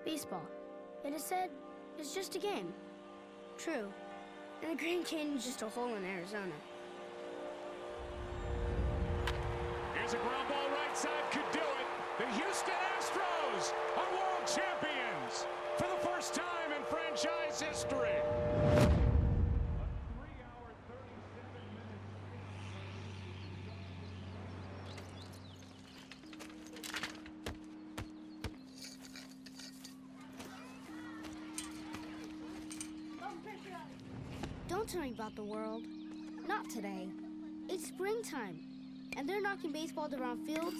Baseball, it is said, is just a game. True. And the Grand Canyon's just a hole in Arizona. Here's a ground ball right side, could do it. The Houston Astros are world champions for the first time in franchise history. Don't tell me about the world. Not today. It's springtime, and they're knocking baseballs around fields,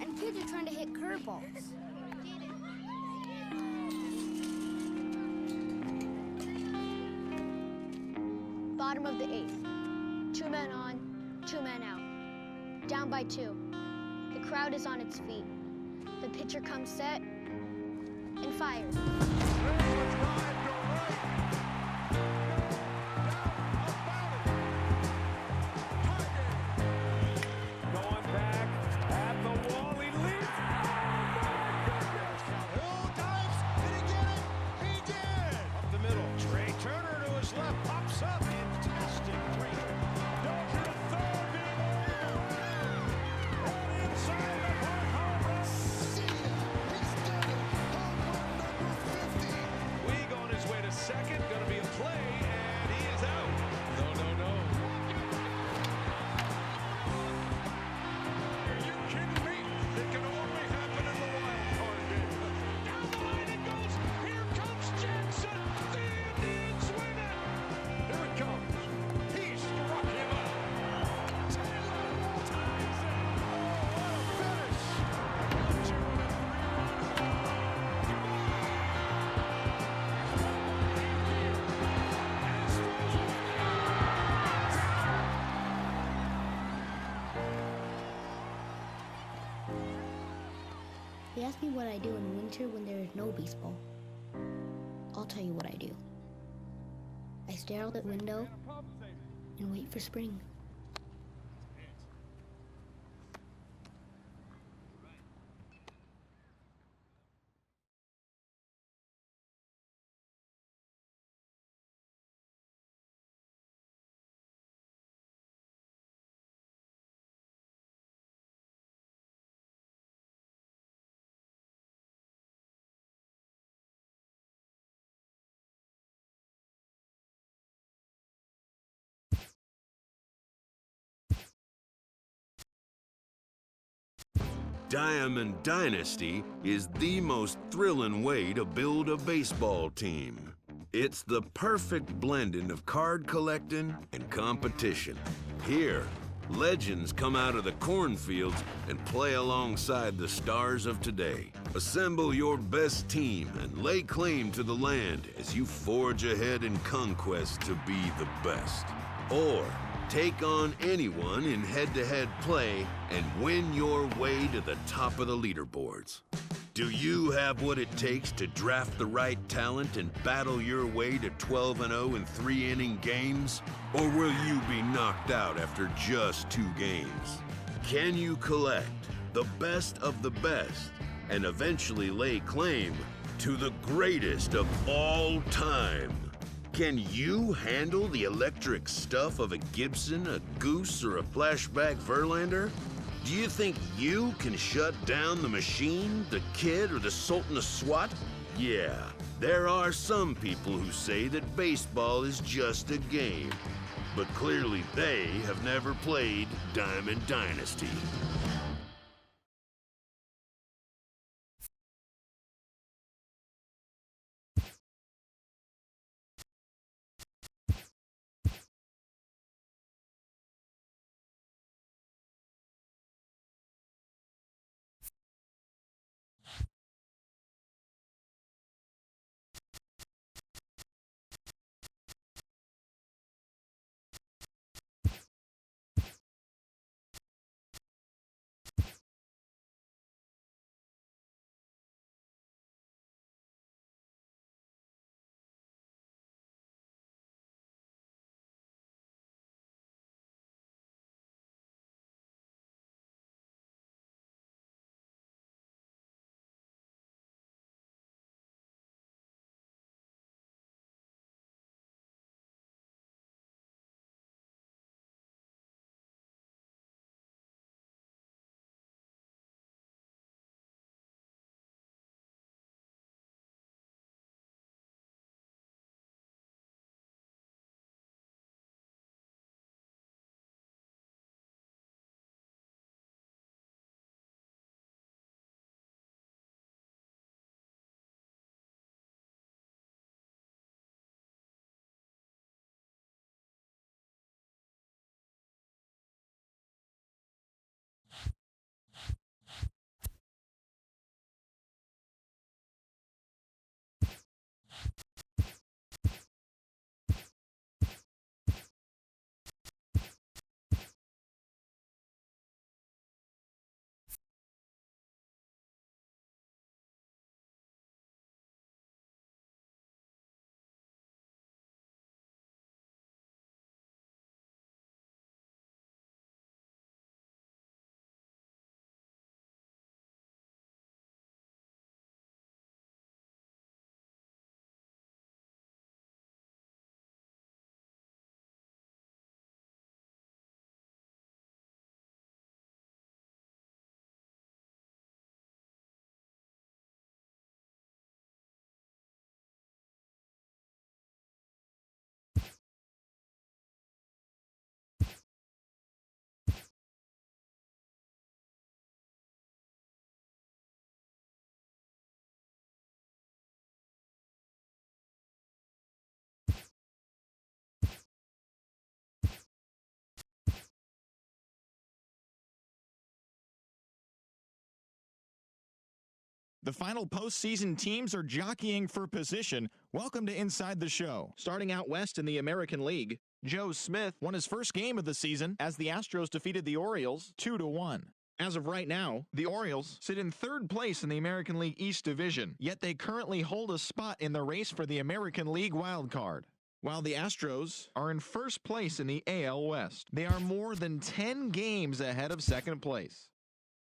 and kids are trying to hit curveballs. Bottom of the 8th. 2 men on, 2 men out. Down by 2. The crowd is on its feet. The pitcher comes set and fires. Second, gonna be a play, and he is out. No. Are you kidding me? It can only happen in the wild card game. Down the line it goes. Here comes Jackson. The Indians win it. Here it comes. He struck him out. Taylor ties it. Oh, what a finish. 2 and a 3-run They ask me what I do in winter when there is no baseball. I'll tell you what I do. I stare out the window and wait for spring. Diamond Dynasty is the most thrilling way to build a baseball team. It's the perfect blending of card collecting and competition. Here, legends come out of the cornfields and play alongside the stars of today. Assemble your best team and lay claim to the land as you forge ahead in conquest to be the best. Or take on anyone in head-to-head play and win your way to the top of the leaderboards. Do you have what it takes to draft the right talent and battle your way to 12-0 in 3-inning games? Or will you be knocked out after just 2 games? Can you collect the best of the best and eventually lay claim to the greatest of all time? Can you handle the electric stuff of a Gibson, a Goose, or a flashback Verlander? Do you think you can shut down the machine, the kid, or the Sultan of Swat? Yeah, there are some people who say that baseball is just a game, but clearly they have never played Diamond Dynasty. The final postseason teams are jockeying for position. Welcome to Inside the Show. Starting out west in the American League, Joe Smith won his first game of the season as the Astros defeated the Orioles 2-1. As of right now, the Orioles sit in third place in the American League East Division, yet they currently hold a spot in the race for the American League wild card. While the Astros are in first place in the AL West, they are more than 10 games ahead of second place.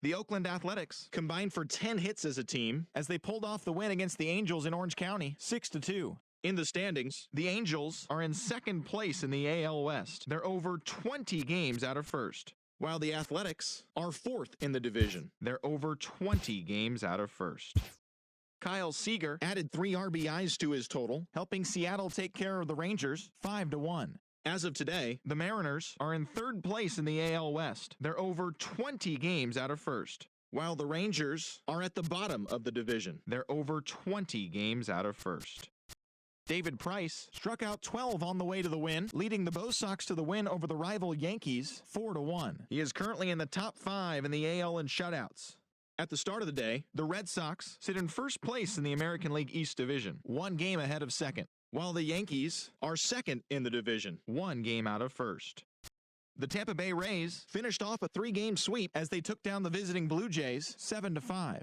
The Oakland Athletics combined for 10 hits as a team as they pulled off the win against the Angels in Orange County 6-2. In the standings, the Angels are in second place in the AL West. They're over 20 games out of first, while the Athletics are fourth in the division. They're over 20 games out of first. Kyle Seager added 3 RBIs to his total, helping Seattle take care of the Rangers 5-1. As of today, the Mariners are in third place in the AL West. They're over 20 games out of first, while the Rangers are at the bottom of the division. They're over 20 games out of first. David Price struck out 12 on the way to the win, leading the Bo Sox to the win over the rival Yankees 4-1. He is currently in the top 5 in the AL in shutouts. At the start of the day, the Red Sox sit in first place in the American League East Division, 1 game ahead of second, while the Yankees are second in the division, 1 game out of first. The Tampa Bay Rays finished off a 3-game sweep as they took down the visiting Blue Jays 7-5.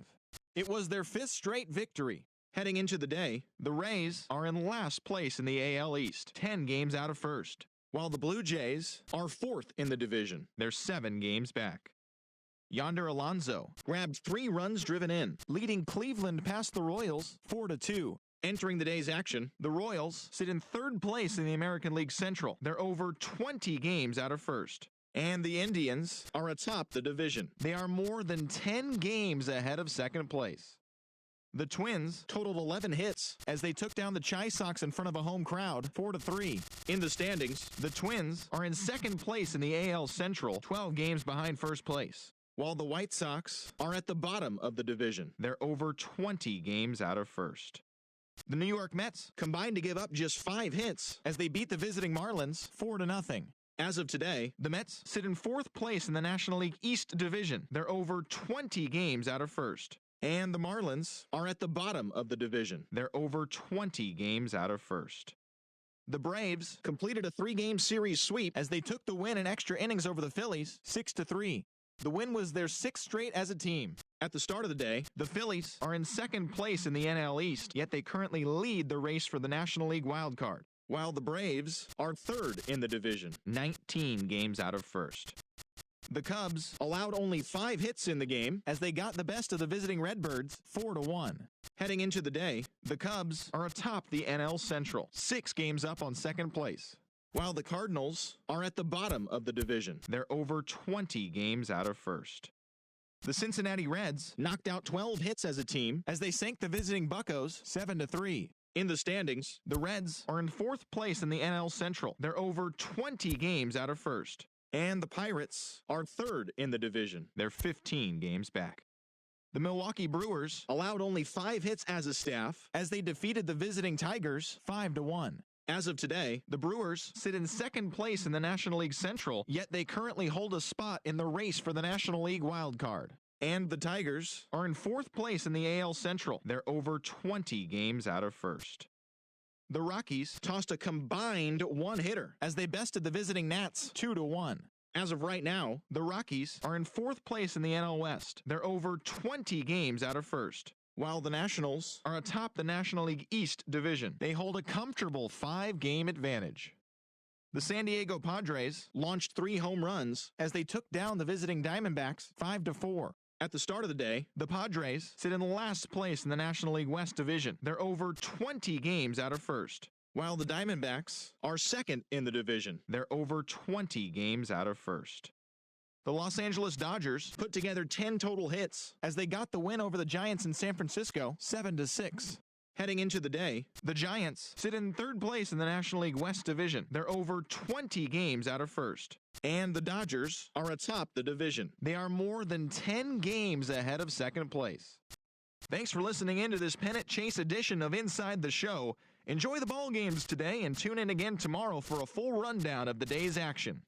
It was their 5th straight victory. Heading into the day, the Rays are in last place in the AL East, 10 games out of first, while the Blue Jays are 4th in the division. They're 7 games back. Yonder Alonso grabbed 3 runs driven in, leading Cleveland past the Royals 4-2. Entering the day's action, the Royals sit in third place in the American League Central. They're over 20 games out of first. And the Indians are atop the division. They are more than 10 games ahead of second place. The Twins totaled 11 hits as they took down the Chi Sox in front of a home crowd 4-3. In the standings, the Twins are in second place in the AL Central, 12 games behind first place, while the White Sox are at the bottom of the division. They're over 20 games out of first. The New York Mets combined to give up just 5 hits as they beat the visiting Marlins 4-0. As of today, the Mets sit in 4th place in the National League East Division. They're over 20 games out of first. And the Marlins are at the bottom of the division. They're over 20 games out of first. The Braves completed a 3-game series sweep as they took the win in extra innings over the Phillies 6-3. The win was their 6th straight as a team. At the start of the day, the Phillies are in second place in the NL East, yet they currently lead the race for the National League wild card, while the Braves are 3rd in the division, 19 games out of first. The Cubs allowed only 5 hits in the game as they got the best of the visiting Redbirds 4-1. Heading into the day, the Cubs are atop the NL Central, 6 games up on second place, while the Cardinals are at the bottom of the division. They're over 20 games out of first. The Cincinnati Reds knocked out 12 hits as a team as they sank the visiting Buccos 7-3. In the standings, the Reds are in 4th place in the NL Central. They're over 20 games out of first. And the Pirates are 3rd in the division. They're 15 games back. The Milwaukee Brewers allowed only 5 hits as a staff as they defeated the visiting Tigers 5-1. As of today, the Brewers sit in 2nd place in the National League Central, yet they currently hold a spot in the race for the National League wild card. And the Tigers are in 4th place in the AL Central. They're over 20 games out of first. The Rockies tossed a combined 1-hitter as they bested the visiting Nats 2-1. As of right now, the Rockies are in 4th place in the NL West. They're over 20 games out of first, while the Nationals are atop the National League East Division. They hold a comfortable 5-game advantage. The San Diego Padres launched 3 home runs as they took down the visiting Diamondbacks 5-4. At the start of the day, the Padres sit in last place in the National League West Division. They're over 20 games out of first, while the Diamondbacks are 2nd in the division. They're over 20 games out of first. The Los Angeles Dodgers put together 10 total hits as they got the win over the Giants in San Francisco 7-6. Heading into the day, the Giants sit in 3rd place in the National League West Division. They're over 20 games out of first. And the Dodgers are atop the division. They are more than 10 games ahead of second place. Thanks for listening in to this pennant chase edition of Inside the Show. Enjoy the ball games today and tune in again tomorrow for a full rundown of the day's action.